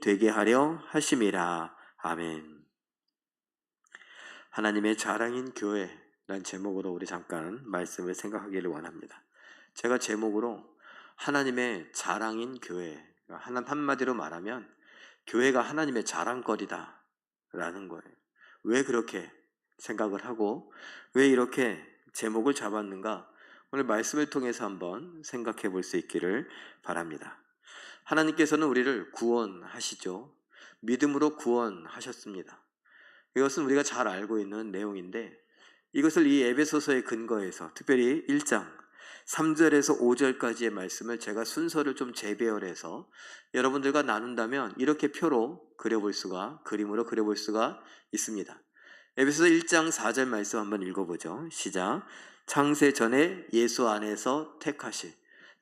되게 하려 하심이라. 아멘. 하나님의 자랑인 교회란 제목으로 우리 잠깐 말씀을 생각하기를 원합니다. 제가 제목으로 하나님의 자랑인 교회, 한마디로 말하면 교회가 하나님의 자랑거리다 라는 거예요. 왜 그렇게 생각을 하고 왜 이렇게 제목을 잡았는가, 오늘 말씀을 통해서 한번 생각해 볼 수 있기를 바랍니다. 하나님께서는 우리를 구원하시죠. 믿음으로 구원하셨습니다. 이것은 우리가 잘 알고 있는 내용인데, 이것을 이 에베소서의 근거에서 특별히 1장 3절에서 5절까지의 말씀을 제가 순서를 좀 재배열해서 여러분들과 나눈다면 이렇게 그림으로 그려볼 수가 있습니다. 에베소서 1장 4절 말씀 한번 읽어보죠. 시작. 창세 전에 예수 안에서 택하실,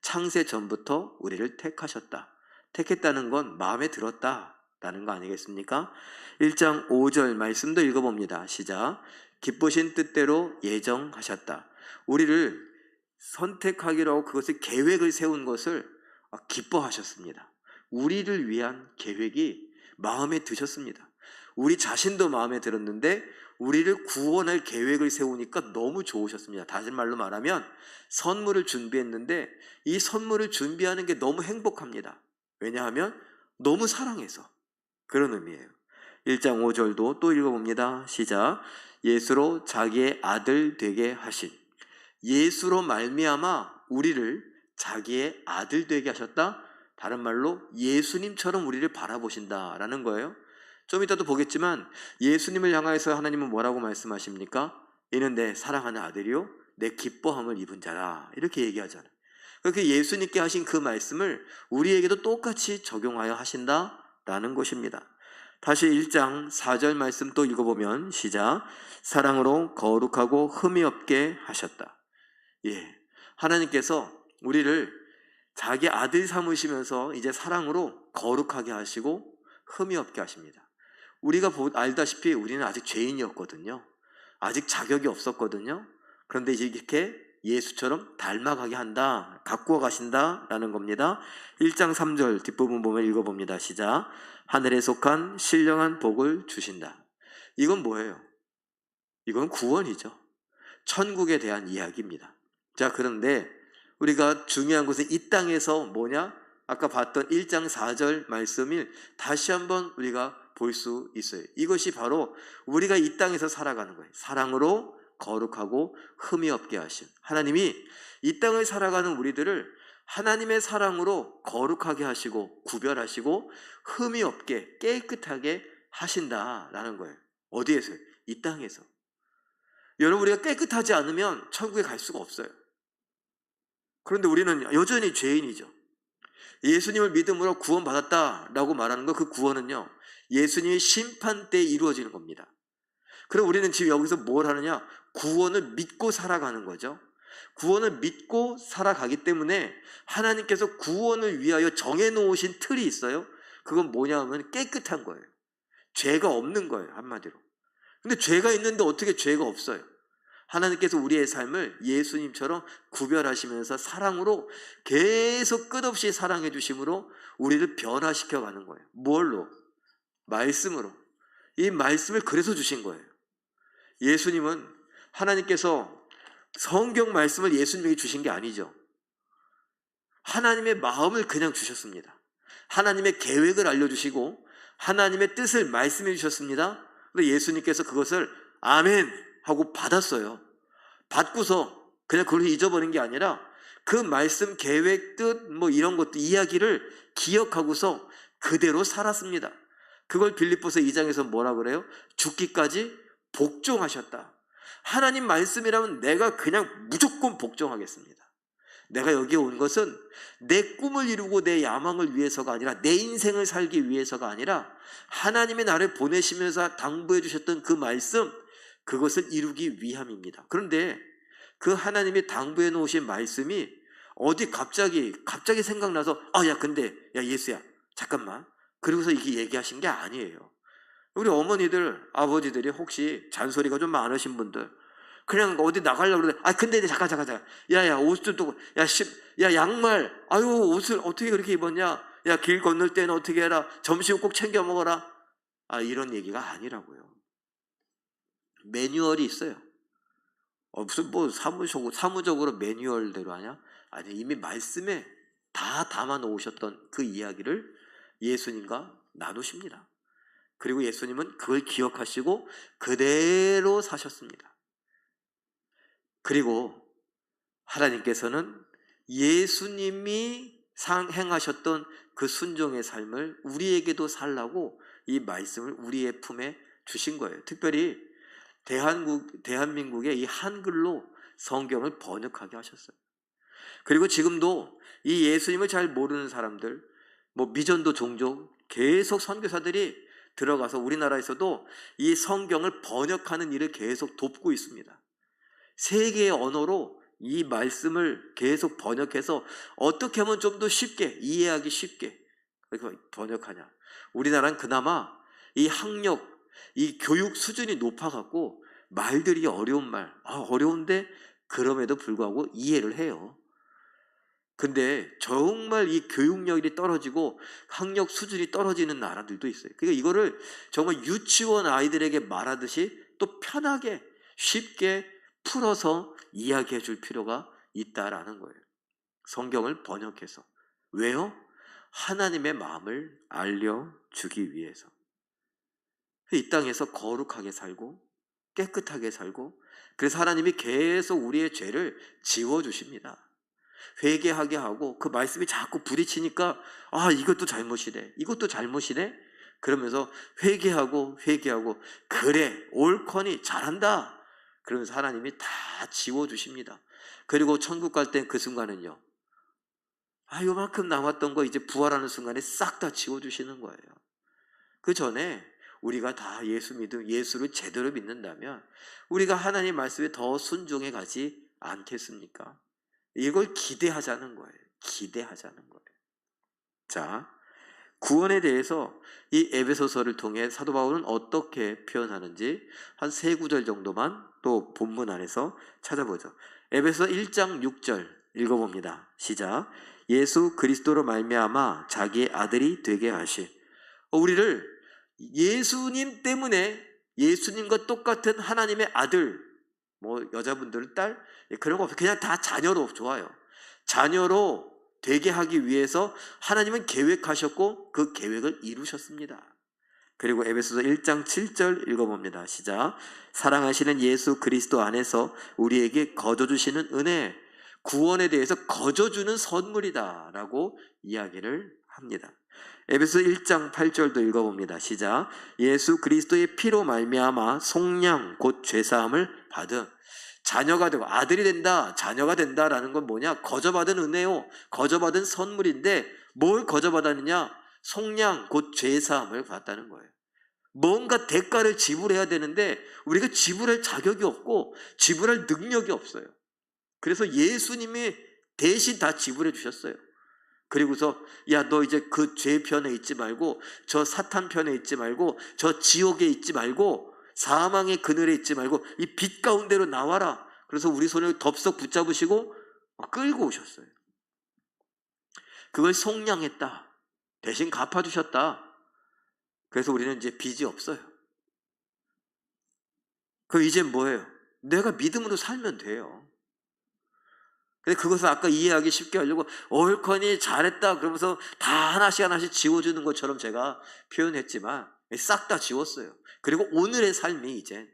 창세 전부터 우리를 택하셨다. 택했다는 건 마음에 들었다라는 거 아니겠습니까? 1장 5절 말씀도 읽어봅니다. 시작. 기쁘신 뜻대로 예정하셨다. 우리를 선택하기로 하고 그것을 계획을 세운 것을 기뻐하셨습니다. 우리를 위한 계획이 마음에 드셨습니다. 우리 자신도 마음에 들었는데 우리를 구원할 계획을 세우니까 너무 좋으셨습니다. 다시 말로 말하면 선물을 준비했는데 이 선물을 준비하는 게 너무 행복합니다. 왜냐하면 너무 사랑해서. 그런 의미예요. 1장 5절도 또 읽어봅니다. 시작. 예수로 자기의 아들 되게 하신, 예수로 말미암아 우리를 자기의 아들 되게 하셨다. 다른 말로 예수님처럼 우리를 바라보신다라는 거예요. 좀 이따도 보겠지만 예수님을 향하여서 하나님은 뭐라고 말씀하십니까? 이는 내 사랑하는 아들이요 내 기뻐함을 입은 자라, 이렇게 얘기하잖아요. 그렇게 예수님께 하신 그 말씀을 우리에게도 똑같이 적용하여 하신다라는 것입니다. 다시 1장 4절 말씀 또 읽어보면 시작. 사랑으로 거룩하고 흠이 없게 하셨다. 하나님께서 우리를 자기 아들 삼으시면서 이제 사랑으로 거룩하게 하시고 흠이 없게 하십니다. 우리가 알다시피 우리는 아직 죄인이었거든요. 아직 자격이 없었거든요. 그런데 이제 이렇게 예수처럼 닮아가게 한다, 가꾸어 가신다라는 겁니다. 1장 3절 뒷부분 보면 읽어봅니다. 시작. 하늘에 속한 신령한 복을 주신다. 이건 뭐예요? 이건 구원이죠. 천국에 대한 이야기입니다. 자, 그런데 우리가 중요한 것은 이 땅에서 뭐냐? 아까 봤던 1장 4절 말씀을 다시 한번 우리가 볼 수 있어요. 이것이 바로 우리가 이 땅에서 살아가는 거예요. 사랑으로 거룩하고 흠이 없게 하신 하나님이 이 땅을 살아가는 우리들을 하나님의 사랑으로 거룩하게 하시고 구별하시고 흠이 없게 깨끗하게 하신다라는 거예요. 어디에서요? 이 땅에서. 여러분, 우리가 깨끗하지 않으면 천국에 갈 수가 없어요. 그런데 우리는 여전히 죄인이죠. 예수님을 믿음으로 구원받았다라고 말하는 거, 그 구원은요 예수님의 심판 때 이루어지는 겁니다. 그럼 우리는 지금 여기서 뭘 하느냐? 구원을 믿고 살아가는 거죠. 구원을 믿고 살아가기 때문에 하나님께서 구원을 위하여 정해놓으신 틀이 있어요. 그건 뭐냐 하면 깨끗한 거예요. 죄가 없는 거예요, 한마디로. 근데 죄가 있는데 어떻게 죄가 없어요? 하나님께서 우리의 삶을 예수님처럼 구별하시면서 사랑으로 계속 끝없이 사랑해 주심으로 우리를 변화시켜 가는 거예요. 뭘로? 말씀으로. 이 말씀을 그래서 주신 거예요. 예수님은, 하나님께서 성경 말씀을 예수님에게 주신 게 아니죠. 하나님의 마음을 그냥 주셨습니다. 하나님의 계획을 알려주시고 하나님의 뜻을 말씀해 주셨습니다. 근데 예수님께서 그것을 아멘 하고 받았어요. 받고서 그냥 그걸 잊어버린 게 아니라 그 말씀, 계획, 뜻 이런 것도 이야기를 기억하고서 그대로 살았습니다. 그걸 빌립보서 2장에서 뭐라 그래요? 죽기까지 복종하셨다. 하나님 말씀이라면 내가 그냥 무조건 복종하겠습니다. 내가 여기에 온 것은 내 꿈을 이루고 내 야망을 위해서가 아니라, 내 인생을 살기 위해서가 아니라 하나님이 나를 보내시면서 당부해 주셨던 그 말씀, 그것을 이루기 위함입니다. 그런데 그 하나님이 당부해 놓으신 말씀이 어디 갑자기 생각나서 야 예수야 잠깐만, 그러고서 이게 얘기하신 게 아니에요. 우리 어머니들, 아버지들이 혹시 잔소리가 좀 많으신 분들, 그냥 어디 나가려고 그러는데 근데 잠깐 야야 옷도 또 야 양말, 옷을 어떻게 그렇게 입었냐, 야, 길 건널 때는 어떻게 해라, 점심 꼭 챙겨 먹어라, 이런 얘기가 아니라고요. 매뉴얼이 있어요. 무슨 뭐 사무적으로 매뉴얼대로 하냐? 아니, 이미 말씀에 다 담아 놓으셨던 그 이야기를 예수님과 나누십니다. 그리고 예수님은 그걸 기억하시고 그대로 사셨습니다. 그리고 하나님께서는 예수님이 행하셨던 그 순종의 삶을 우리에게도 살라고 이 말씀을 우리의 품에 주신 거예요. 특별히 대한민국의 이 한글로 성경을 번역하게 하셨어요. 그리고 지금도 이 예수님을 잘 모르는 사람들, 뭐 미전도 종종 계속 선교사들이 들어가서 우리나라에서도 이 성경을 번역하는 일을 계속 돕고 있습니다. 세 개의 언어로 이 말씀을 계속 번역해서 어떻게 하면 좀 더 쉽게, 이해하기 쉽게 번역하냐. 우리나라는 그나마 이 학력, 이 교육 수준이 높아갖고 말들이 어려운 말, 어려운데 그럼에도 불구하고 이해를 해요. 근데 정말 이 교육력이 떨어지고 학력 수준이 떨어지는 나라들도 있어요. 그러니까 이거를 정말 유치원 아이들에게 말하듯이 또 편하게 쉽게 풀어서 이야기해 줄 필요가 있다라는 거예요. 성경을 번역해서. 왜요? 하나님의 마음을 알려주기 위해서. 이 땅에서 거룩하게 살고 깨끗하게 살고, 그래서 하나님이 계속 우리의 죄를 지워주십니다. 회개하게 하고 그 말씀이 자꾸 부딪히니까 이것도 잘못이네, 이것도 잘못이네, 그러면서 회개하고 그래 옳거니 잘한다, 그러면서 하나님이 다 지워주십니다. 그리고 천국 갈 땐 그 순간은요, 요만큼 남았던 거 이제 부활하는 순간에 싹 다 지워주시는 거예요. 그 전에 우리가 다 예수를 제대로 믿는다면 우리가 하나님 말씀에 더 순종해 가지 않겠습니까? 이걸 기대하자는 거예요. 기대하자는 거예요. 자, 구원에 대해서 이 에베소서를 통해 사도 바울은 어떻게 표현하는지 한 3구절 정도만 또 본문 안에서 찾아보죠. 에베소 1장 6절 읽어봅니다. 시작. 예수 그리스도로 말미암아 자기의 아들이 되게 하시. 우리를 예수님 때문에, 예수님과 똑같은 하나님의 아들, 뭐 여자분들은 딸, 그런 거 없어요. 그냥 다 자녀로 좋아요. 자녀로 되게 하기 위해서 하나님은 계획하셨고 그 계획을 이루셨습니다. 그리고 에베소서 1장 7절 읽어봅니다. 시작. 사랑하시는 예수 그리스도 안에서 우리에게 거저주시는 은혜, 구원에 대해서 거저주는 선물이다 라고 이야기를 합니다. 에베소 1장 8절도 읽어봅니다. 시작. 예수 그리스도의 피로 말미암아 속량 곧 죄사함을 받은, 자녀가 되고 아들이 된다, 자녀가 된다라는 건 뭐냐? 거저받은 은혜요, 거저받은 선물인데 뭘 거저받았느냐? 속량 곧 죄사함을 받았다는 거예요. 뭔가 대가를 지불해야 되는데 우리가 지불할 자격이 없고 지불할 능력이 없어요. 그래서 예수님이 대신 다 지불해 주셨어요. 그리고서 너 이제 그 죄 편에 있지 말고, 저 사탄 편에 있지 말고, 저 지옥에 있지 말고, 사망의 그늘에 있지 말고 이 빛 가운데로 나와라. 그래서 우리 손을 덥석 붙잡으시고 끌고 오셨어요. 그걸 속량했다, 대신 갚아주셨다. 그래서 우리는 이제 빚이 없어요. 그럼 이제 뭐예요? 내가 믿음으로 살면 돼요. 근데 그것을 아까 이해하기 쉽게 하려고 옳거니 잘했다 그러면서 다 하나씩 지워주는 것처럼 제가 표현했지만 싹 다 지웠어요. 그리고 오늘의 삶이 이제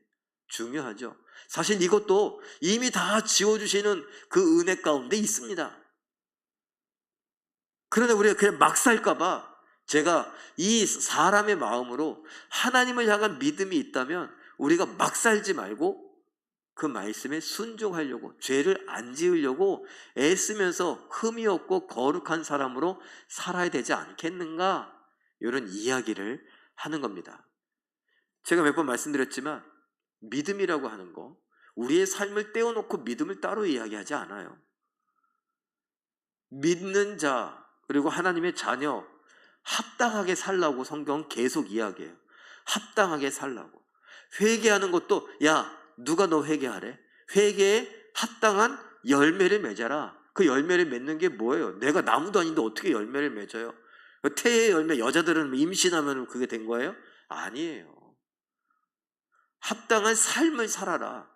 중요하죠. 사실 이것도 이미 다 지워주시는 그 은혜 가운데 있습니다. 그런데 우리가 그냥 막 살까봐 제가 이 사람의 마음으로 하나님을 향한 믿음이 있다면 우리가 막 살지 말고 그 말씀에 순종하려고, 죄를 안 지으려고 애쓰면서 흠이 없고 거룩한 사람으로 살아야 되지 않겠는가, 이런 이야기를 하는 겁니다. 제가 몇 번 말씀드렸지만 믿음이라고 하는 거, 우리의 삶을 떼어놓고 믿음을 따로 이야기하지 않아요. 믿는 자 그리고 하나님의 자녀 합당하게 살라고 성경은 계속 이야기해요. 합당하게 살라고. 회개하는 것도 누가 너 회개하래? 회개에 합당한 열매를 맺어라. 그 열매를 맺는 게 뭐예요? 내가 나무도 아닌데 어떻게 열매를 맺어요? 태의 열매, 여자들은 임신하면 그게 된 거예요? 아니에요. 합당한 삶을 살아라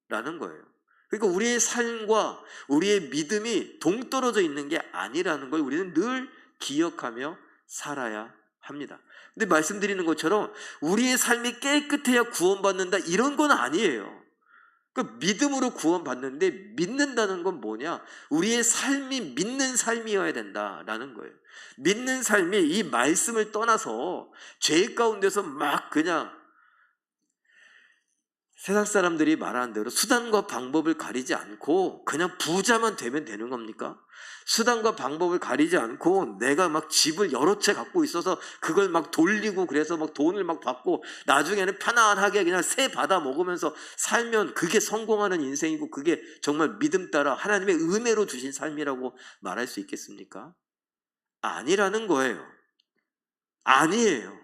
라는 거예요. 그러니까 우리의 삶과 우리의 믿음이 동떨어져 있는 게 아니라는 걸 우리는 늘 기억하며 살아야 합니다. 근데 말씀드리는 것처럼 우리의 삶이 깨끗해야 구원받는다 이런 건 아니에요. 그 믿음으로 구원받는데, 믿는다는 건 뭐냐? 우리의 삶이 믿는 삶이어야 된다라는 거예요. 믿는 삶이 이 말씀을 떠나서 죄 가운데서 막 그냥 세상 사람들이 말하는 대로 수단과 방법을 가리지 않고 그냥 부자만 되면 되는 겁니까? 수단과 방법을 가리지 않고 내가 막 집을 여러 채 갖고 있어서 그걸 막 돌리고 그래서 막 돈을 막 받고 나중에는 편안하게 그냥 새 받아 먹으면서 살면 그게 성공하는 인생이고 그게 정말 믿음 따라 하나님의 은혜로 주신 삶이라고 말할 수 있겠습니까? 아니라는 거예요. 아니에요.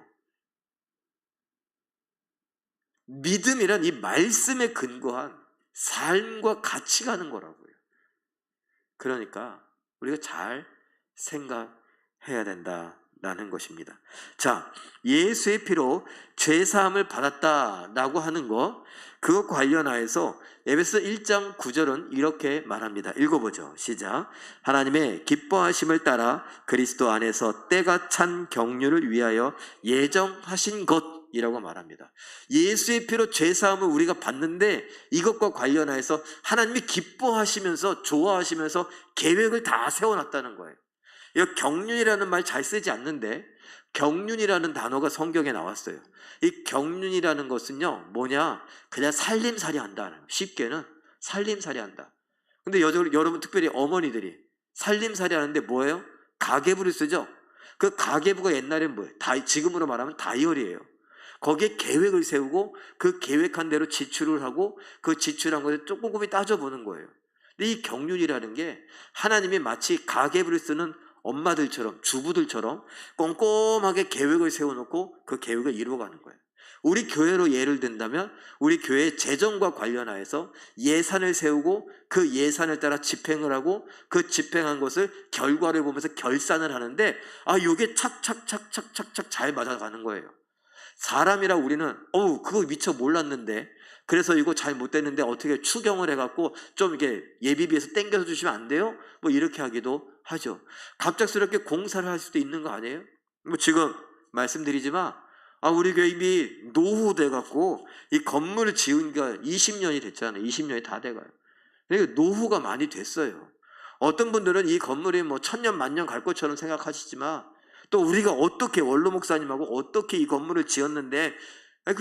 믿음이란 이 말씀에 근거한 삶과 같이 가는 거라고요. 그러니까 우리가 잘 생각해야 된다라는 것입니다. 자, 예수의 피로 죄사함을 받았다라고 하는 거, 그것 관련하여서 에베소 1장 9절은 이렇게 말합니다. 읽어보죠. 시작. 하나님의 기뻐하심을 따라 그리스도 안에서 때가 찬 경륜을 위하여 예정하신 것 이라고 말합니다. 예수의 피로 죄사함을 우리가 받는데 이것과 관련해서 하나님이 기뻐하시면서 좋아하시면서 계획을 다 세워놨다는 거예요. 이 경륜이라는 말 잘 쓰지 않는데 경륜이라는 단어가 성경에 나왔어요. 이 경륜이라는 것은요 뭐냐, 그냥 살림살이 한다. 쉽게는 살림살이 한다. 근데 여러분 특별히 어머니들이 살림살이 하는데 뭐예요? 가계부를 쓰죠. 그 가계부가 옛날엔 뭐예요? 지금으로 말하면 다이어리예요. 거기에 계획을 세우고 그 계획한 대로 지출을 하고 그 지출한 것을 조금씩 따져보는 거예요. 근데 이 경륜이라는 게 하나님이 마치 가계부를 쓰는 엄마들처럼, 주부들처럼 꼼꼼하게 계획을 세워놓고 그 계획을 이루어가는 거예요. 우리 교회로 예를 든다면 우리 교회 재정과 관련하여서 예산을 세우고 그 예산을 따라 집행을 하고 그 집행한 것을 결과를 보면서 결산을 하는데 이게 착착착착착착 잘 맞아가는 거예요. 사람이라 우리는 그거 미처 몰랐는데, 그래서 이거 잘 못됐는데 어떻게 추경을 해갖고 좀 이렇게 예비비에서 땡겨서 주시면 안 돼요? 뭐 이렇게 하기도 하죠. 갑작스럽게 공사를 할 수도 있는 거 아니에요? 뭐 지금 말씀드리지만 우리 교회 이미 노후 돼갖고 이 건물을 지은 게 20년이 됐잖아요. 20년이 다 돼가요. 그러니까 노후가 많이 됐어요. 어떤 분들은 이 건물이 뭐 1000년 만년 갈 것처럼 생각하시지만 또 우리가 어떻게 원로 목사님하고 어떻게 이 건물을 지었는데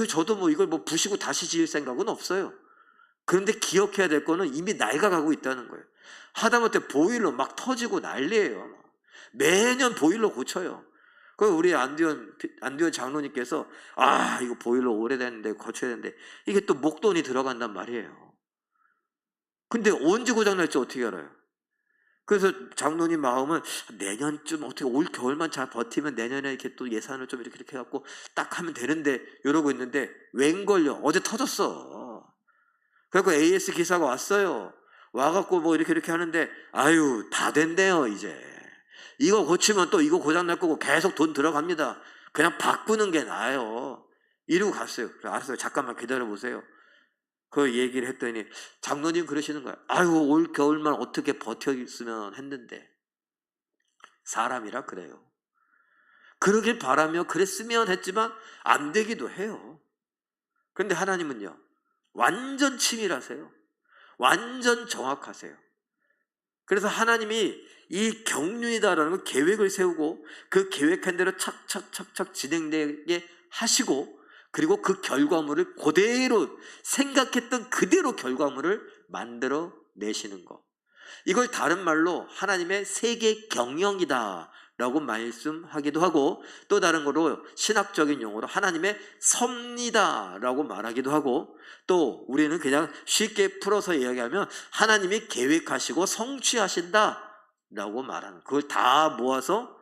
저도 뭐 이걸 뭐 부시고 다시 지을 생각은 없어요. 그런데 기억해야 될 거는 이미 낡아가고 있다는 거예요. 하다못해 보일러 막 터지고 난리예요. 매년 보일러 고쳐요. 그 우리 안디원 장로님께서 이거 보일러 오래됐는데 고쳐야 되는데 이게 또 목돈이 들어간단 말이에요. 근데 언제 고장날지 어떻게 알아요? 그래서 장로님 마음은 내년쯤 어떻게 올 겨울만 잘 버티면 내년에 이렇게 또 예산을 좀 이렇게 해갖고 딱 하면 되는데 이러고 있는데 웬걸요? 어제 터졌어. 그래갖고 AS 기사가 왔어요. 와갖고 뭐 이렇게 하는데 다 된대요 이제. 이거 고치면 또 이거 고장날 거고 계속 돈 들어갑니다. 그냥 바꾸는 게 나아요. 이러고 갔어요. 알았어요. 잠깐만 기다려보세요. 그 얘기를 했더니 장로님 그러시는 거야. 올 겨울만 어떻게 버텨 있으면 했는데. 사람이라 그래요. 그러길 바라며 그랬으면 했지만 안 되기도 해요. 그런데 하나님은요 완전 치밀하세요. 완전 정확하세요. 그래서 하나님이 이 경륜이다라는 걸 계획을 세우고 그 계획한 대로 착착착착 진행되게 하시고, 그리고 그 결과물을 그대로 생각했던 그대로 결과물을 만들어 내시는 것, 이걸 다른 말로 하나님의 세계 경영이다 라고 말씀하기도 하고, 또 다른 거로 신학적인 용어로 하나님의 섭리다 라고 말하기도 하고, 또 우리는 그냥 쉽게 풀어서 이야기하면 하나님이 계획하시고 성취하신다 라고 말하는, 그걸 다 모아서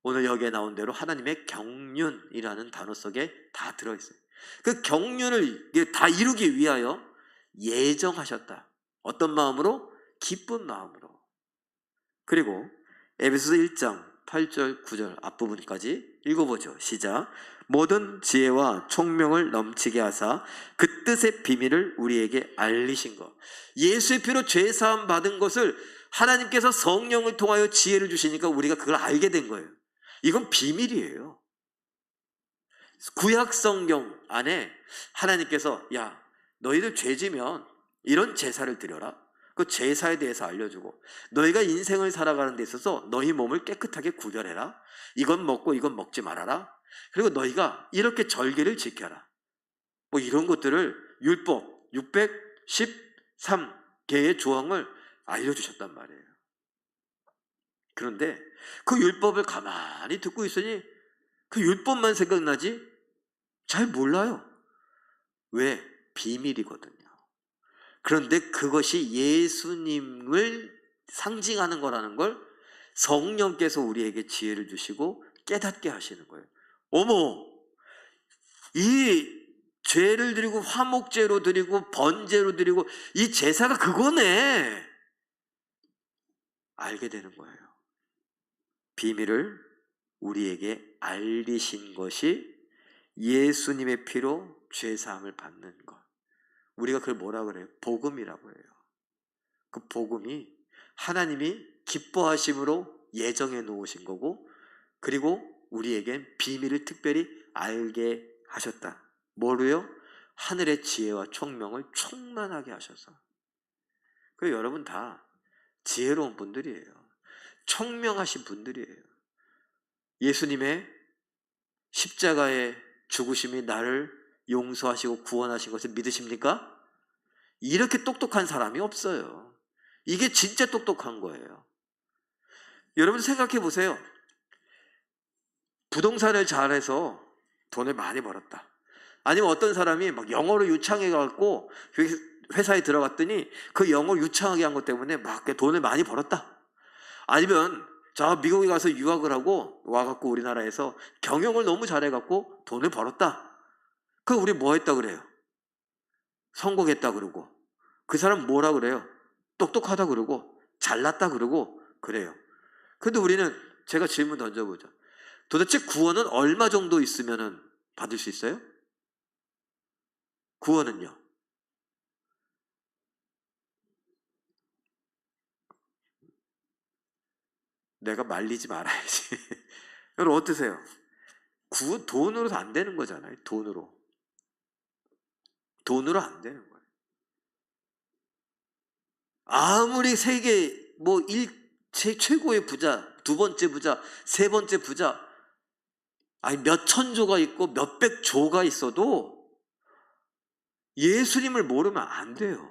오늘 여기에 나온 대로 하나님의 경륜이라는 단어 속에 다 들어있어요. 그 경륜을 다 이루기 위하여 예정하셨다. 어떤 마음으로? 기쁜 마음으로. 그리고 에베소서 1장 8절 9절 앞부분까지 읽어보죠. 시작. 모든 지혜와 총명을 넘치게 하사 그 뜻의 비밀을 우리에게 알리신 것. 예수의 피로 죄사함 받은 것을 하나님께서 성령을 통하여 지혜를 주시니까 우리가 그걸 알게 된 거예요. 이건 비밀이에요. 구약 성경 안에 하나님께서 야 너희들 죄지면 이런 제사를 드려라. 그 제사에 대해서 알려주고 너희가 인생을 살아가는 데 있어서 너희 몸을 깨끗하게 구별해라. 이건 먹고 이건 먹지 말아라. 그리고 너희가 이렇게 절기를 지켜라. 뭐 이런 것들을 율법 613개의 조항을 알려주셨단 말이에요. 그런데 그 율법을 가만히 듣고 있으니 그 율법만 생각나지 잘 몰라요. 왜? 비밀이거든요. 그런데 그것이 예수님을 상징하는 거라는 걸 성령께서 우리에게 지혜를 주시고 깨닫게 하시는 거예요. 어머, 이 죄를 드리고 화목제로 드리고 번제로 드리고 이 제사가 그거네. 알게 되는 거예요. 비밀을 우리에게 알리신 것이 예수님의 피로 죄사함을 받는 것. 우리가 그걸 뭐라 그래요? 복음이라고 해요. 그 복음이 하나님이 기뻐하심으로 예정해 놓으신 거고, 그리고 우리에겐 비밀을 특별히 알게 하셨다. 뭐로요? 하늘의 지혜와 총명을 충만하게 하셔서. 그 여러분 다 지혜로운 분들이에요. 총명하신 분들이에요. 예수님의 십자가의 죽으심이 나를 용서하시고 구원하신 것을 믿으십니까? 이렇게 똑똑한 사람이 없어요. 이게 진짜 똑똑한 거예요. 여러분 생각해 보세요. 부동산을 잘해서 돈을 많이 벌었다. 아니면 어떤 사람이 막 영어를 유창해 갖고 회사에 들어갔더니 그 영어를 유창하게 한 것 때문에 막 돈을 많이 벌었다. 아니면 저 미국에 가서 유학을 하고 와갖고 우리나라에서 경영을 너무 잘해갖고 돈을 벌었다. 그 우리 뭐 했다 그래요? 성공했다 그러고. 그 사람 뭐라 그래요? 똑똑하다 그러고 잘났다 그러고 그래요. 근데 우리는 제가 질문 던져보죠. 도대체 구원은 얼마 정도 있으면 받을 수 있어요? 구원은요? 내가 말리지 말아야지. 여러분 어떠세요? 구원 돈으로도 안 되는 거잖아요. 돈으로 안 되는 거예요. 아무리 세계 최고의 부자, 두 번째 부자, 세 번째 부자, 아니 몇 천조가 있고 몇백 조가 있어도 예수님을 모르면 안 돼요.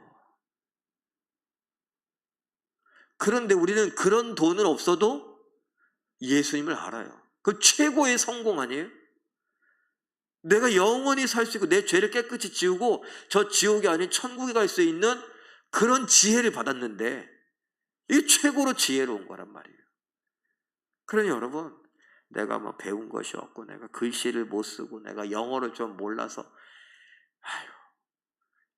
그런데 우리는 그런 돈은 없어도 예수님을 알아요. 그 최고의 성공 아니에요? 내가 영원히 살 수 있고 내 죄를 깨끗이 지우고 저 지옥이 아닌 천국에 갈 수 있는 그런 지혜를 받았는데 이게 최고로 지혜로운 거란 말이에요. 그러니 여러분 내가 뭐 배운 것이 없고 내가 글씨를 못 쓰고 내가 영어를 좀 몰라서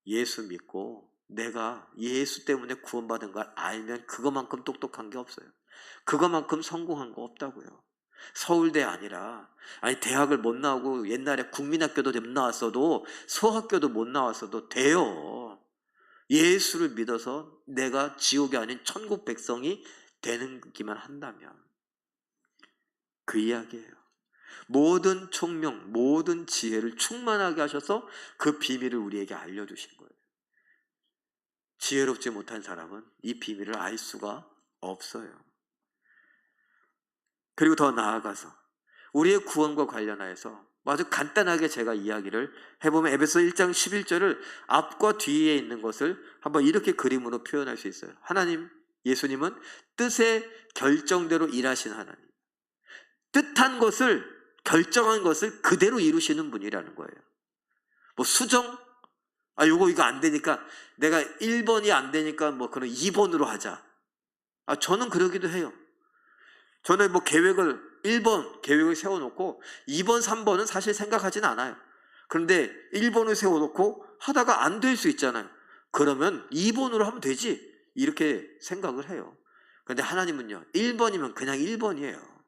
예수 믿고 내가 예수 때문에 구원받은 걸 알면 그거만큼 똑똑한 게 없어요. 그거만큼 성공한 거 없다고요. 서울대 아니라 대학을 못 나오고 옛날에 국민학교도 못 나왔어도 소학교도 못 나왔어도 돼요. 예수를 믿어서 내가 지옥이 아닌 천국 백성이 되는기만 한다면 그 이야기예요. 모든 총명, 모든 지혜를 충만하게 하셔서 그 비밀을 우리에게 알려주신 거예요. 지혜롭지 못한 사람은 이 비밀을 알 수가 없어요. 그리고 더 나아가서 우리의 구원과 관련하여서 아주 간단하게 제가 이야기를 해보면 에베소 1장 11절을 앞과 뒤에 있는 것을 한번 이렇게 그림으로 표현할 수 있어요. 하나님, 예수님은 뜻의 결정대로 일하신 하나님. 뜻한 것을, 결정한 것을 그대로 이루시는 분이라는 거예요. 뭐 수정? 이거 안 되니까 내가 1번이 안 되니까 뭐 그런 2번으로 하자. 저는 그러기도 해요. 저는 뭐 1번 계획을 세워놓고 2번, 3번은 사실 생각하진 않아요. 그런데 1번을 세워놓고 하다가 안 될 수 있잖아요. 그러면 2번으로 하면 되지. 이렇게 생각을 해요. 그런데 하나님은요, 1번이면 그냥 1번이에요.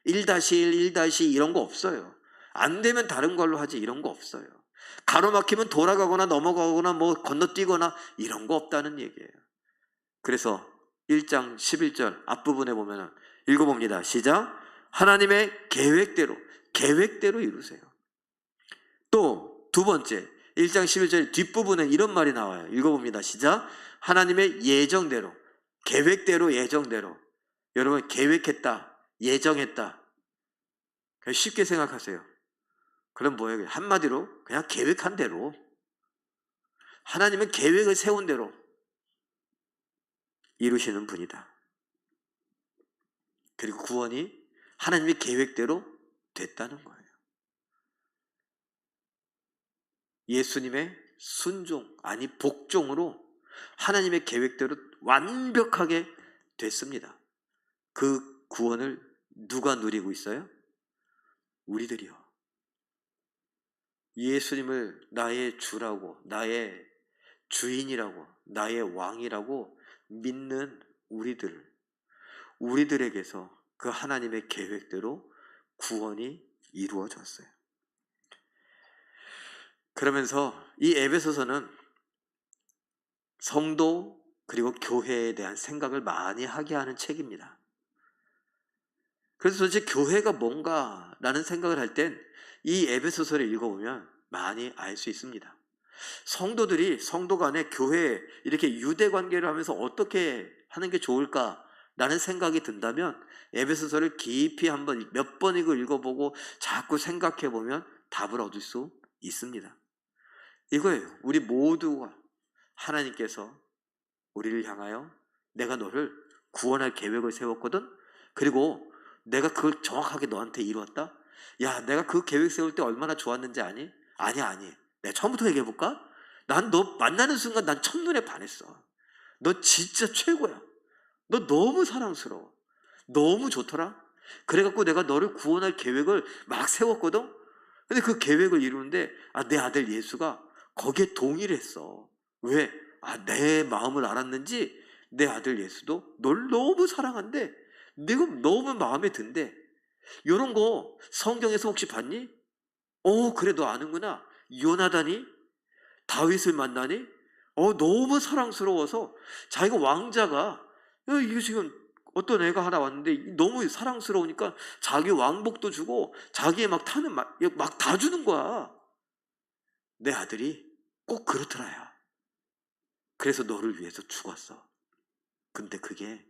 1-1, 1- 이런 거 없어요. 안 되면 다른 걸로 하지 이런 거 없어요. 가로막히면 돌아가거나 넘어가거나 뭐 건너뛰거나 이런 거 없다는 얘기예요. 그래서 1장 11절 앞부분에 보면 읽어봅니다. 시작. 하나님의 계획대로 이루세요. 또 두 번째 1장 11절 뒷부분에 이런 말이 나와요. 읽어봅니다. 시작. 하나님의 계획대로 예정대로. 여러분 계획했다, 예정했다. 그냥 쉽게 생각하세요. 그럼 뭐예요? 한마디로 그냥 계획한 대로, 하나님은 계획을 세운 대로 이루시는 분이다. 그리고 구원이 하나님의 계획대로 됐다는 거예요. 예수님의 순종, 아니 복종으로 하나님의 계획대로 완벽하게 됐습니다. 그 구원을 누가 누리고 있어요? 우리들이요. 예수님을 나의 주라고, 나의 주인이라고, 나의 왕이라고 믿는 우리들에게서 그 하나님의 계획대로 구원이 이루어졌어요. 그러면서 이 에베소서는 성도 그리고 교회에 대한 생각을 많이 하게 하는 책입니다. 그래서 도대체 교회가 뭔가라는 생각을 할 땐 이 에베소서를 읽어보면 많이 알 수 있습니다. 성도들이 성도 간에 교회에 이렇게 유대 관계를 하면서 어떻게 하는 게 좋을까라는 생각이 든다면 에베소서를 깊이 한번 몇 번이고 읽어보고 자꾸 생각해보면 답을 얻을 수 있습니다. 이거예요. 우리 모두가 하나님께서 우리를 향하여 내가 너를 구원할 계획을 세웠거든. 그리고 내가 그걸 정확하게 너한테 이루었다. 야, 내가 그 계획 세울 때 얼마나 좋았는지 아니? 아니. 내가 처음부터 얘기해볼까? 난 너 만나는 순간 난 첫눈에 반했어. 너 진짜 최고야. 너 너무 사랑스러워. 너무 좋더라. 그래갖고 내가 너를 구원할 계획을 막 세웠거든. 근데 그 계획을 이루는데 내 아들 예수가 거기에 동의를 했어. 왜? 내 마음을 알았는지 내 아들 예수도 널 너무 사랑한대. 내가 너무 마음에 든대. 이런 거 성경에서 혹시 봤니? 그래 너 아는구나. 요나단이 다윗을 만나니 너무 사랑스러워서 자기가 왕자가 이거 지금 어떤 애가 하나 왔는데 너무 사랑스러우니까 자기 왕복도 주고 자기의 막 타는 막 다 주는 거야. 내 아들이 꼭 그렇더라야. 그래서 너를 위해서 죽었어. 근데 그게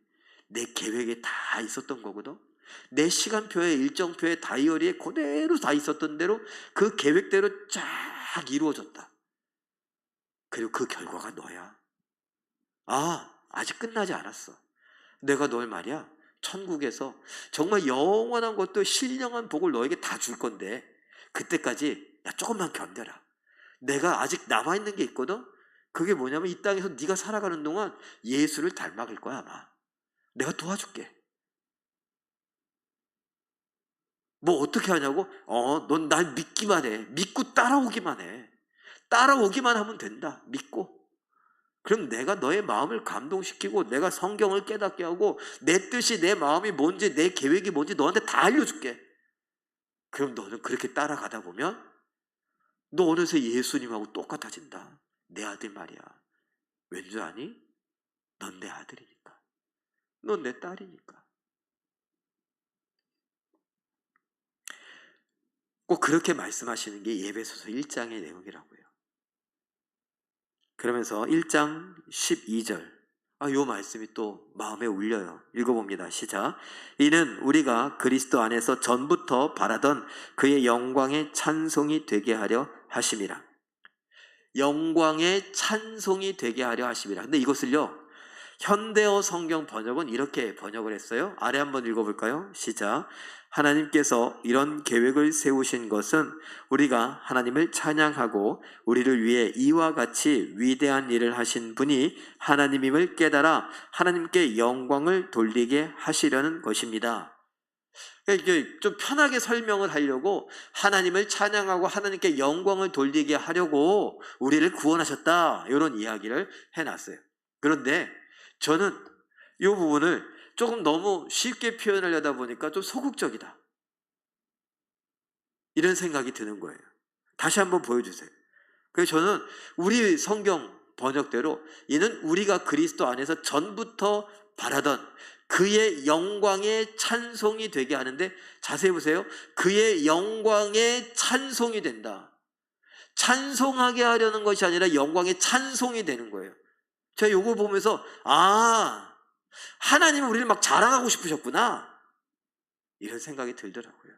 내 계획에 다 있었던 거거든. 내 시간표에, 일정표에, 다이어리에 그대로 다 있었던 대로 그 계획대로 쫙 이루어졌다. 그리고 그 결과가 너야. 아직 끝나지 않았어. 내가 널 말이야 천국에서 정말 영원한 것도 신령한 복을 너에게 다 줄 건데 그때까지 조금만 견뎌라. 내가 아직 남아있는 게 있거든. 그게 뭐냐면 이 땅에서 네가 살아가는 동안 예수를 닮아갈 거야. 아마 내가 도와줄게. 뭐 어떻게 하냐고? 넌 날 믿기만 해. 믿고 따라오기만 해. 따라오기만 하면 된다. 믿고. 그럼 내가 너의 마음을 감동시키고 내가 성경을 깨닫게 하고 내 뜻이, 내 마음이 뭔지, 내 계획이 뭔지 너한테 다 알려줄게. 그럼 너는 그렇게 따라가다 보면 너 어느새 예수님하고 똑같아진다. 내 아들 말이야. 왠 줄 아니? 넌 내 아들이니까. 넌 내 딸이니까. 꼭 그렇게 말씀하시는 게 에베소서 1장의 내용이라고요. 그러면서 1장 12절 요 말씀이 또 마음에 울려요. 읽어봅니다. 시작. 이는 우리가 그리스도 안에서 전부터 바라던 그의 영광의 찬송이 되게 하려 하심이라. 영광의 찬송이 되게 하려 하심이라. 근데 이것을요 현대어 성경 번역은 이렇게 번역을 했어요. 아래 한번 읽어볼까요? 시작. 하나님께서 이런 계획을 세우신 것은 우리가 하나님을 찬양하고 우리를 위해 이와 같이 위대한 일을 하신 분이 하나님임을 깨달아 하나님께 영광을 돌리게 하시려는 것입니다. 이게 좀 편하게 설명을 하려고 하나님을 찬양하고 하나님께 영광을 돌리게 하려고 우리를 구원하셨다, 이런 이야기를 해놨어요. 그런데 저는 이 부분을 조금 너무 쉽게 표현하려다 보니까 좀 소극적이다. 이런 생각이 드는 거예요. 다시 한번 보여주세요. 그래서 저는 우리 성경 번역대로 이는 우리가 그리스도 안에서 전부터 바라던 그의 영광의 찬송이 되게 하는데, 자세히 보세요. 그의 영광의 찬송이 된다. 찬송하게 하려는 것이 아니라 영광의 찬송이 되는 거예요. 제가 요거 보면서 하나님은 우리를 막 자랑하고 싶으셨구나, 이런 생각이 들더라고요.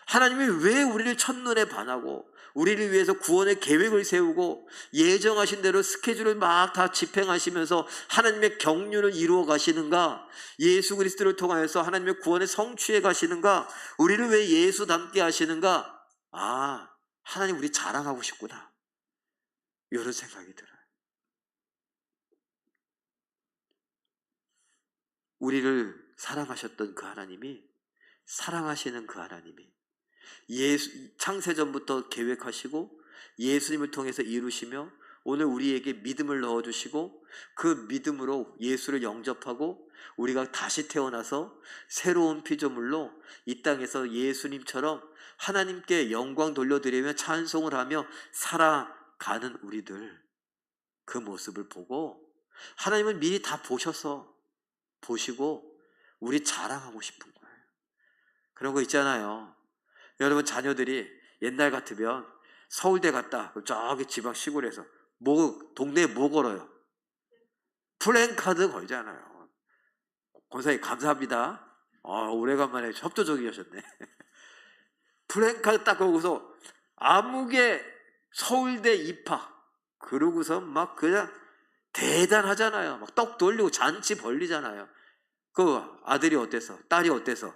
하나님이 왜 우리를 첫눈에 반하고 우리를 위해서 구원의 계획을 세우고 예정하신 대로 스케줄을 막 다 집행하시면서 하나님의 경륜을 이루어 가시는가, 예수 그리스도를 통하여서 하나님의 구원에 성취해 가시는가, 우리를 왜 예수 닮게 하시는가, 하나님 우리 자랑하고 싶구나, 이런 생각이 들어요. 우리를 사랑하셨던 그 하나님이, 사랑하시는 그 하나님이 창세전부터 계획하시고 예수님을 통해서 이루시며 오늘 우리에게 믿음을 넣어주시고 그 믿음으로 예수를 영접하고 우리가 다시 태어나서 새로운 피조물로 이 땅에서 예수님처럼 하나님께 영광 돌려드리며 찬송을 하며 살아가는 우리들, 그 모습을 보고 하나님은 미리 다 보시고 우리 자랑하고 싶은 거예요. 그런 거 있잖아요. 여러분, 자녀들이 옛날 같으면 서울대 갔다 저기 지방 시골에서 동네에 뭐 걸어요? 플랜카드 걸잖아요. 권사님 감사합니다. 오래간만에 협조적이셨네. 플랜카드 딱 걸고서 아무개 서울대 입학, 그러고서 막 그냥 대단하잖아요. 막 떡 돌리고 잔치 벌리잖아요. 그 아들이 어때서? 딸이 어때서?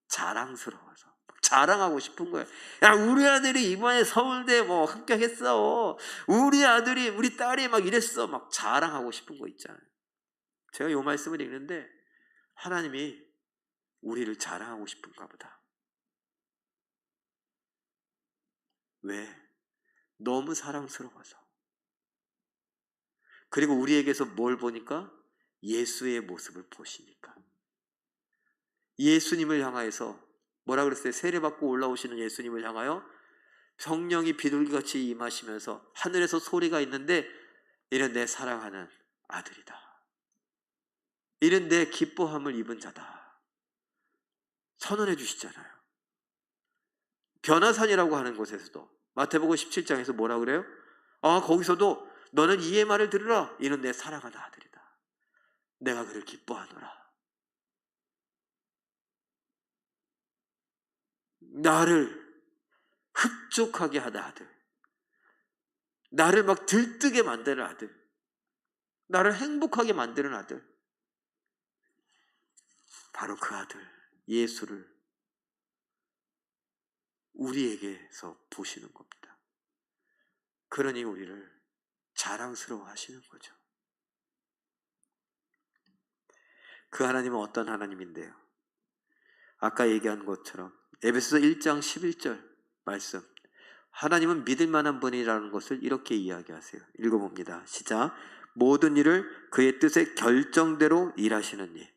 자랑스러워서 자랑하고 싶은 거예요. 야, 우리 아들이 이번에 서울대 뭐 합격했어. 우리 아들이, 우리 딸이 막 이랬어. 막 자랑하고 싶은 거 있잖아요. 제가 이 말씀을 읽는데 하나님이 우리를 자랑하고 싶은가 보다. 왜? 너무 사랑스러워서. 그리고 우리에게서 뭘 보니까? 예수의 모습을 보시니까. 예수님을 향하여서 뭐라 그랬어요? 세례받고 올라오시는 예수님을 향하여 성령이 비둘기같이 임하시면서 하늘에서 소리가 있는데, 이는 내 사랑하는 아들이다, 이는 내 기뻐함을 입은 자다, 선언해 주시잖아요. 변화산이라고 하는 곳에서도 마태복음 17장에서 뭐라 그래요? 거기서도 너는 이의 말을 들으라, 이는 내 사랑하는 아들이다, 내가 그를 기뻐하노라. 나를 흡족하게 하는 아들, 나를 막 들뜨게 만드는 아들, 나를 행복하게 만드는 아들, 바로 그 아들 예수를 우리에게서 보시는 겁니다. 그러니 우리를 자랑스러워 하시는 거죠. 그 하나님은 어떤 하나님인데요? 아까 얘기한 것처럼 에베소서 1장 11절 말씀, 하나님은 믿을 만한 분이라는 것을 이렇게 이야기하세요. 읽어봅니다. 시작. 모든 일을 그의 뜻의 결정대로 일하시느니.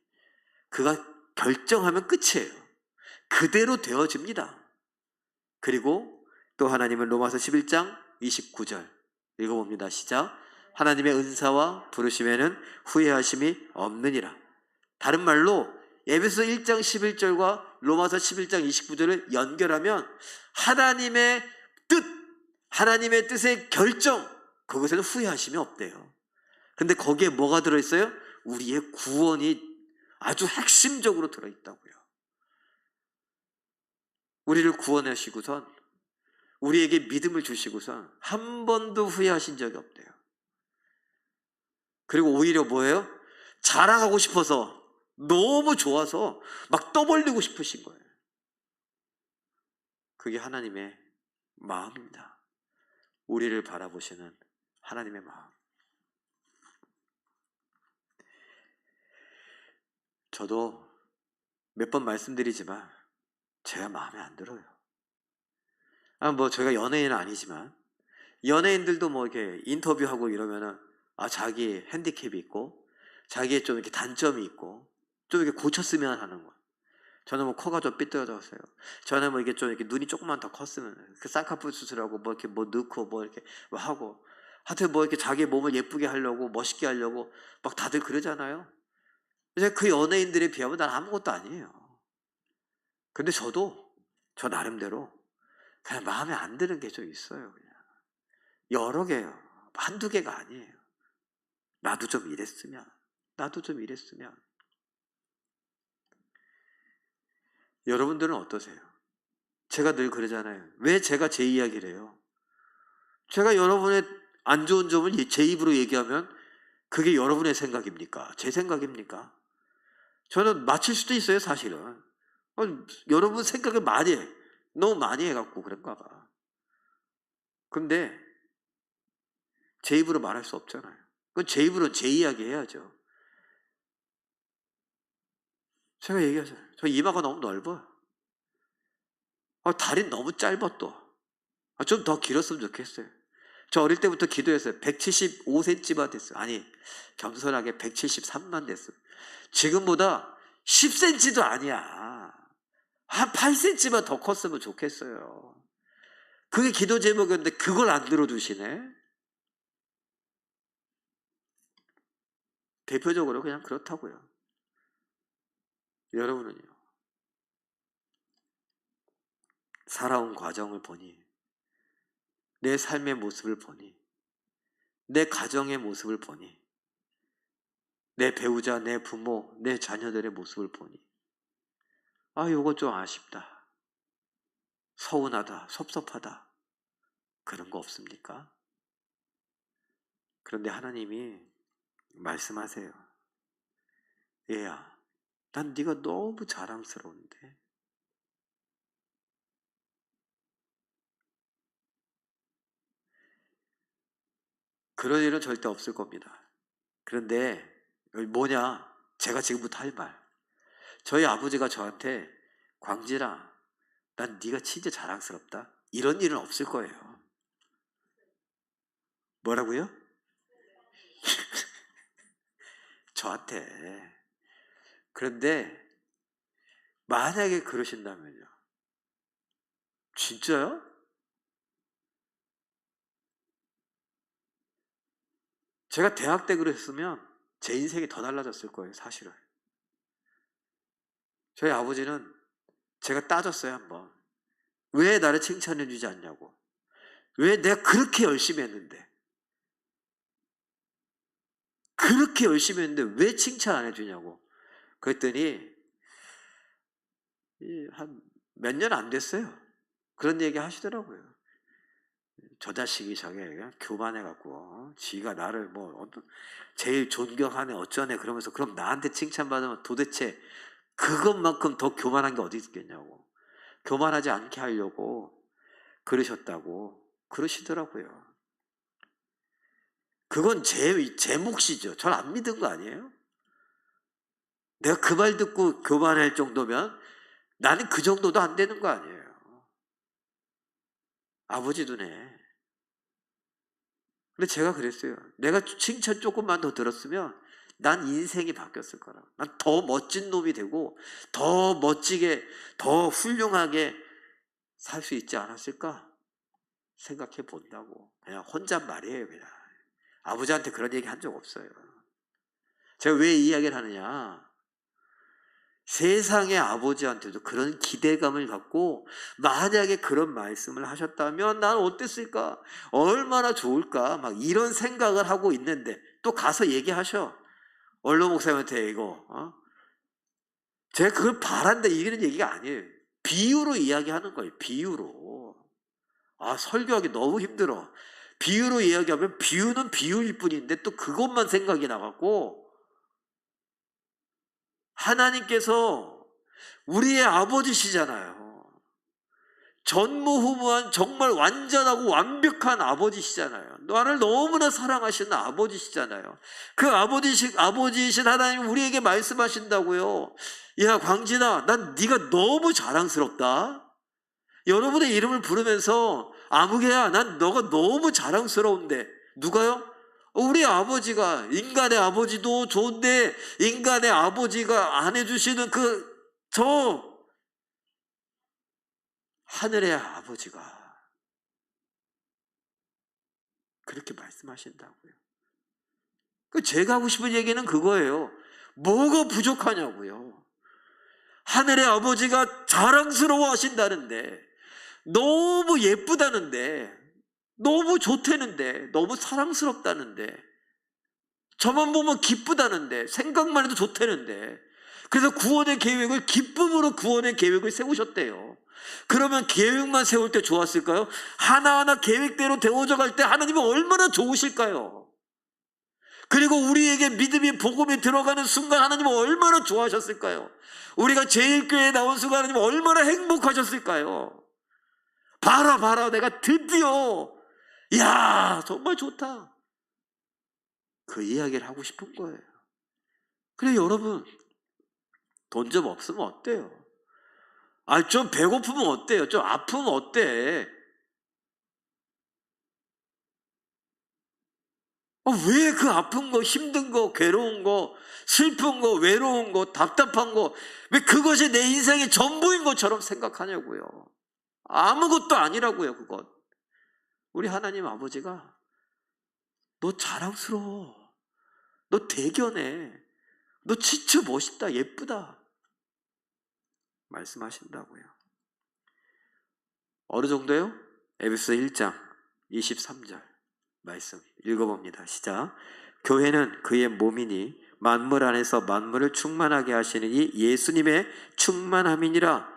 그가 결정하면 끝이에요. 그대로 되어집니다. 그리고 또 하나님은 로마서 11장 29절 읽어봅니다. 시작. 하나님의 은사와 부르심에는 후회하심이 없느니라. 다른 말로 에베소 1장 11절과 로마서 11장 29절을 연결하면 하나님의 뜻, 하나님의 뜻의 결정, 그것에는 후회하심이 없대요. 근데 거기에 뭐가 들어있어요? 우리의 구원이 아주 핵심적으로 들어있다고요. 우리를 구원하시고선 우리에게 믿음을 주시고선 한 번도 후회하신 적이 없대요. 그리고 오히려 뭐예요? 자랑하고 싶어서, 너무 좋아서 막 떠벌리고 싶으신 거예요. 그게 하나님의 마음입니다. 우리를 바라보시는 하나님의 마음. 저도 몇 번 말씀드리지만 제가 마음에 안 들어요. 제가 연예인은 아니지만 연예인들도 뭐 이렇게 인터뷰하고 이러면은 자기 핸디캡이 있고 자기의 좀 이렇게 단점이 있고 좀 이렇게 고쳤으면 하는 거. 저는 뭐 코가 좀 삐뚤어졌어요. 저는 뭐 이게 좀 이렇게 눈이 조금만 더 컸으면 그 쌍꺼풀 수술하고 뭐 이렇게 뭐 넣고 뭐 이렇게 뭐 하고 하여튼 뭐 이렇게 자기 몸을 예쁘게 하려고 멋있게 하려고 막 다들 그러잖아요. 이제 그 연예인들에 비하면 난 아무것도 아니에요. 근데 저도 저 나름대로 그냥 마음에 안 드는 게 좀 있어요. 그냥 여러 개요. 한두 개가 아니에요. 나도 좀 이랬으면, 나도 좀 이랬으면. 여러분들은 어떠세요? 제가 늘 그러잖아요. 왜 제가 제 이야기를 해요? 제가 여러분의 안 좋은 점을 제 입으로 얘기하면 그게 여러분의 생각입니까? 제 생각입니까? 저는 맞힐 수도 있어요, 사실은. 여러분 생각을 많이 해. 너무 많이 해갖고 그런가 봐. 근데 제 입으로 말할 수 없잖아요. 그건 제 입으로 제 이야기 해야죠. 제가 얘기하잖아요. 저 이마가 너무 넓어요. 다리는 너무 짧아 또. 좀 더 길었으면 좋겠어요. 저 어릴 때부터 기도했어요. 175cm만 됐어요. 아니, 겸손하게 173만 됐어요. 지금보다 10cm도 아니야. 한 8cm만 더 컸으면 좋겠어요. 그게 기도 제목이었는데 그걸 안 들어주시네. 대표적으로 그냥 그렇다고요. 여러분은요? 살아온 과정을 보니, 내 삶의 모습을 보니, 내 가정의 모습을 보니, 내 배우자, 내 부모, 내 자녀들의 모습을 보니 요거 좀 아쉽다, 서운하다, 섭섭하다, 그런 거 없습니까? 그런데 하나님이 말씀하세요. 얘야, 난 네가 너무 자랑스러운데 그런 일은 절대 없을 겁니다. 그런데 뭐냐, 제가 지금부터 할 말, 저희 아버지가 저한테 광진아, 난 네가 진짜 자랑스럽다, 이런 일은 없을 거예요. 뭐라고요? 저한테. 그런데 만약에 그러신다면요. 진짜요? 제가 대학 때 그랬으면 제 인생이 더 달라졌을 거예요, 사실은. 저희 아버지는 제가 따졌어요, 한번. 왜 나를 칭찬해 주지 않냐고. 왜 내가 그렇게 열심히 했는데, 그렇게 열심히 했는데 왜 칭찬 안 해주냐고. 그랬더니 한 몇 년 안 됐어요. 그런 얘기 하시더라고요. 저 자식이 저게 교만해갖고 지가 나를 뭐 제일 존경하네 어쩌네 그러면서, 그럼 나한테 칭찬받으면 도대체 그것만큼 더 교만한 게 어디 있겠냐고. 교만하지 않게 하려고 그러셨다고 그러시더라고요. 그건 제 몫이죠. 전 안 믿은 거 아니에요? 내가 그 말 듣고 교만할 정도면 나는 그 정도도 안 되는 거 아니에요. 아버지 눈에. 근데 제가 그랬어요. 내가 칭찬 조금만 더 들었으면 난 인생이 바뀌었을 거라고. 난 더 멋진 놈이 되고 더 멋지게, 더 훌륭하게 살 수 있지 않았을까 생각해 본다고. 그냥 혼잣말이에요, 그냥. 아버지한테 그런 얘기 한 적 없어요. 제가 왜 이 이야기를 하느냐, 세상의 아버지한테도 그런 기대감을 갖고 만약에 그런 말씀을 하셨다면 난 어땠을까, 얼마나 좋을까, 막 이런 생각을 하고 있는데 또 가서 얘기하셔. 원로 목사님한테 이거 제가 그걸 바란다 이런 얘기가 아니에요. 비유로 이야기하는 거예요. 비유로. 설교하기 너무 힘들어. 비유로 이야기하면 비유는 비유일 뿐인데 또 그것만 생각이 나갖고, 하나님께서 우리의 아버지시잖아요. 전무후무한 정말 완전하고 완벽한 아버지시잖아요. 나를 너무나 사랑하시는 아버지시잖아요. 그 아버지이신 하나님 우리에게 말씀하신다고요. 야 광진아, 난 네가 너무 자랑스럽다. 여러분의 이름을 부르면서 아무개야, 난 너가 너무 자랑스러운데. 누가요? 우리 아버지가. 인간의 아버지도 좋은데 인간의 아버지가 안 해주시는 하늘의 아버지가 그렇게 말씀하신다고요. 제가 하고 싶은 얘기는 그거예요. 뭐가 부족하냐고요. 하늘의 아버지가 자랑스러워 하신다는데, 너무 예쁘다는데, 너무 좋다는데, 너무 사랑스럽다는데, 저만 보면 기쁘다는데, 생각만 해도 좋다는데, 그래서 구원의 계획을, 기쁨으로 구원의 계획을 세우셨대요. 그러면 계획만 세울 때 좋았을까요? 하나하나 계획대로 되어져 갈 때 하나님은 얼마나 좋으실까요? 그리고 우리에게 믿음이, 복음이 들어가는 순간 하나님은 얼마나 좋아하셨을까요? 우리가 제일교회에 나온 순간 하나님은 얼마나 행복하셨을까요? 봐라 내가 드디어, 야 정말 좋다, 그 이야기를 하고 싶은 거예요. 그래 여러분, 돈 좀 없으면 어때요? 좀 배고프면 어때요? 좀 아프면 어때? 왜 그 아픈 거, 힘든 거, 괴로운 거, 슬픈 거, 외로운 거, 답답한 거, 왜 그것이 내 인생의 전부인 것처럼 생각하냐고요. 아무것도 아니라고요, 그것. 우리 하나님 아버지가 너 자랑스러워, 너 대견해, 너 진짜 멋있다, 예쁘다 말씀하신다고요. 어느 정도요? 에베소 1장 23절 말씀 읽어봅니다. 시작. 교회는 그의 몸이니 만물 안에서 만물을 충만하게 하시는 이 예수님의 충만함이니라.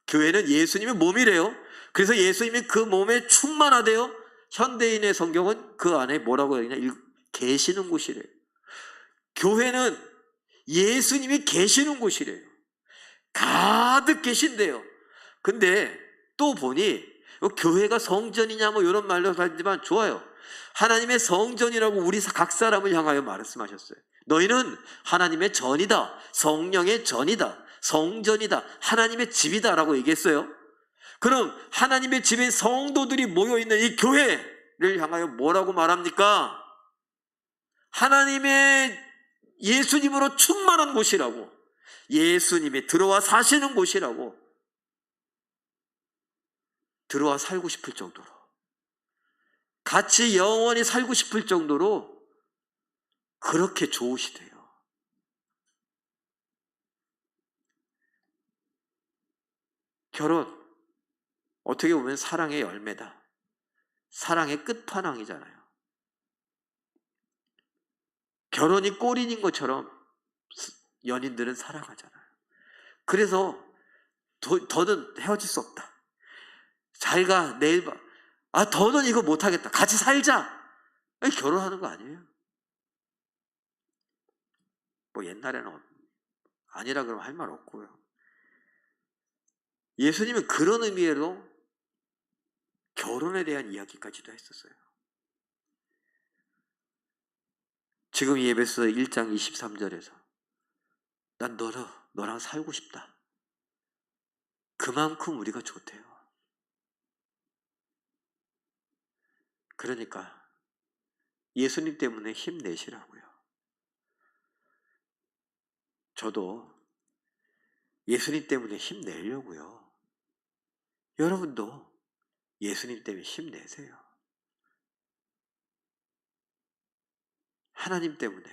교회는 예수님의 몸이래요. 그래서 예수님이 그 몸에 충만하대요. 현대인의 성경은 그 안에 뭐라고 하냐, 계시는 곳이래요. 교회는 예수님이 계시는 곳이래요. 가득 계신대요. 근데 또 보니 교회가 성전이냐 뭐 이런 말로 하지만 좋아요. 하나님의 성전이라고 우리 각 사람을 향하여 말씀하셨어요. 너희는 하나님의 전이다, 성령의 전이다, 성전이다, 하나님의 집이다 라고 얘기했어요. 그럼 하나님의 집에 성도들이 모여있는 이 교회를 향하여 뭐라고 말합니까? 하나님의 예수님으로 충만한 곳이라고, 예수님이 들어와 사시는 곳이라고, 들어와 살고 싶을 정도로, 같이 영원히 살고 싶을 정도로 그렇게 좋으시대요. 결혼, 어떻게 보면 사랑의 열매다, 사랑의 끝판왕이잖아요. 결혼이 골인인 것처럼 연인들은 사랑하잖아요. 그래서 더는 헤어질 수 없다, 잘 가, 내일 봐, 더는 이거 못하겠다, 같이 살자, 결혼하는 거 아니에요. 뭐 옛날에는 아니라 그러면 할 말 없고요. 예수님은 그런 의미로 결혼에 대한 이야기까지도 했었어요. 지금 이 에베소 1장 23절에서 난 너랑 살고 싶다, 그만큼 우리가 좋대요. 그러니까 예수님 때문에 힘내시라고요. 저도 예수님 때문에 힘내려고요. 여러분도 예수님 때문에 힘내세요. 하나님 때문에,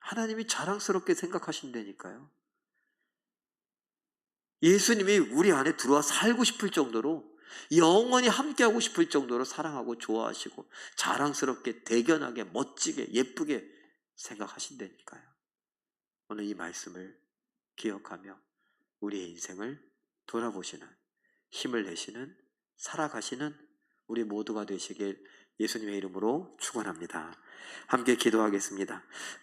하나님이 자랑스럽게 생각하신다니까요. 예수님이 우리 안에 들어와 살고 싶을 정도로, 영원히 함께하고 싶을 정도로 사랑하고 좋아하시고 자랑스럽게, 대견하게, 멋지게, 예쁘게 생각하신다니까요. 오늘 이 말씀을 기억하며 우리의 인생을 돌아보시는, 힘을 내시는, 살아가시는 우리 모두가 되시길 예수님의 이름으로 축원합니다. 함께 기도하겠습니다.